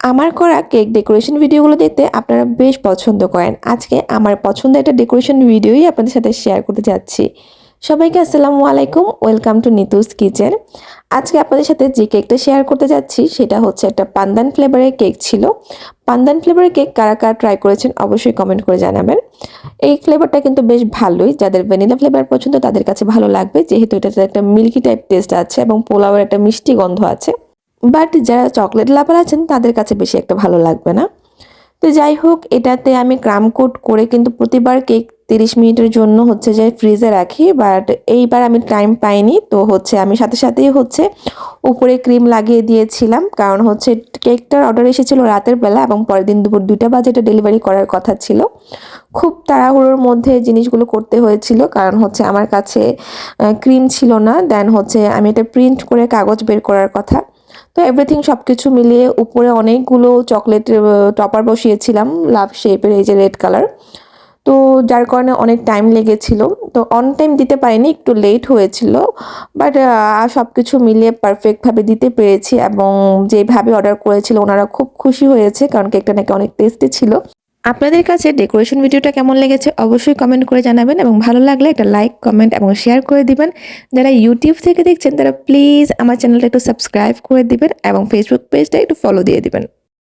আমার করা cake decoration ভিডিওগুলো দেখতে আপনারা বেশ পছন্দ করেন। আজকে আমার পছন্দের একটা ডেকোরেশন ভিডিওই আপনাদের সাথে শেয়ার করতে যাচ্ছি। সবাইকে আসসালামু আলাইকুম, ওয়েলকাম টু নিতুস কিচেন। আজকে আপনাদের সাথে যে কেকটা শেয়ার করতে যাচ্ছি সেটা হচ্ছে একটা পান্দান ফ্লেভারের কেক ছিল। পান্দান ফ্লেভারের কেক কারা কারা ট্রাই করেছেন অবশ্যই কমেন্ট করে জানাবেন। এই ফ্লেভারটা কিন্তু বেশ ভালোই, যাদের ভ্যানিলা ফ্লেভার পছন্দ তাদের কাছে ভালো লাগবে, যেহেতু এটাতে একটা মিল্কি টাইপ টেস্ট আছে এবং পোলাওয়ের একটা মিষ্টি গন্ধ আছে। বাট যারা চকলেট লাভার আছেন তাদের কাছে বেশি একটা ভালো লাগবে না। তো যাই হোক, এটাতে আমি ক্রাম কোট করে কিন্তু প্রতিবার কেক 30 মিনিটের জন্য হচ্ছে যে ফ্রিজে রাখি। বাট এইবার আমি টাইম পাইনি, তো হচ্ছে আমি সাথে সাথেই হচ্ছে উপরে ক্রিম লাগিয়ে দিয়েছিলাম, কারণ হচ্ছে কেকটার অর্ডার এসেছিল রাতের বেলা এবং পরের দিন দুপুর 2টা বাজে এটা ডেলিভারি করার কথা ছিল। খুব তাড়াহুড়োর মধ্যে জিনিসগুলো করতে হয়েছিল, কারণ হচ্ছে আমার কাছে ক্রিম ছিল না। দেন হচ্ছে আমি এটা প্রিন্ট করে কাগজ বের করার কথা। তো এভরিথিং সব কিছু মিলিয়ে উপরে অনেকগুলো চকলেটের টপার বসিয়েছিলাম লাভ শেপের, এই যে রেড কালার। তো যার কারণে অনেক টাইম লেগেছিল, তো অন টাইম দিতে পারিনি, একটু লেট হয়েছিল। বাট সব কিছু মিলিয়ে পারফেক্টভাবে দিতে পেরেছি এবং যেভাবে অর্ডার করেছিল ওনারা খুব খুশি হয়েছে, কারণ কেকটা নাকি অনেক টেস্টি ছিল। আপনাদের কাছে ডেকোরেশন ভিডিওটা কেমন লেগেছে অবশ্যই কমেন্ট করে জানাবেন এবং ভালো লাগলে একটা লাইক, কমেন্ট এবং শেয়ার করে দিবেন। যারা ইউটিউব থেকে দেখছেন তারা প্লিজ আমার চ্যানেলটা একটু সাবস্ক্রাইব করে দিবেন এবং ফেসবুক পেজটা একটু ফলো দিয়ে দিবেন।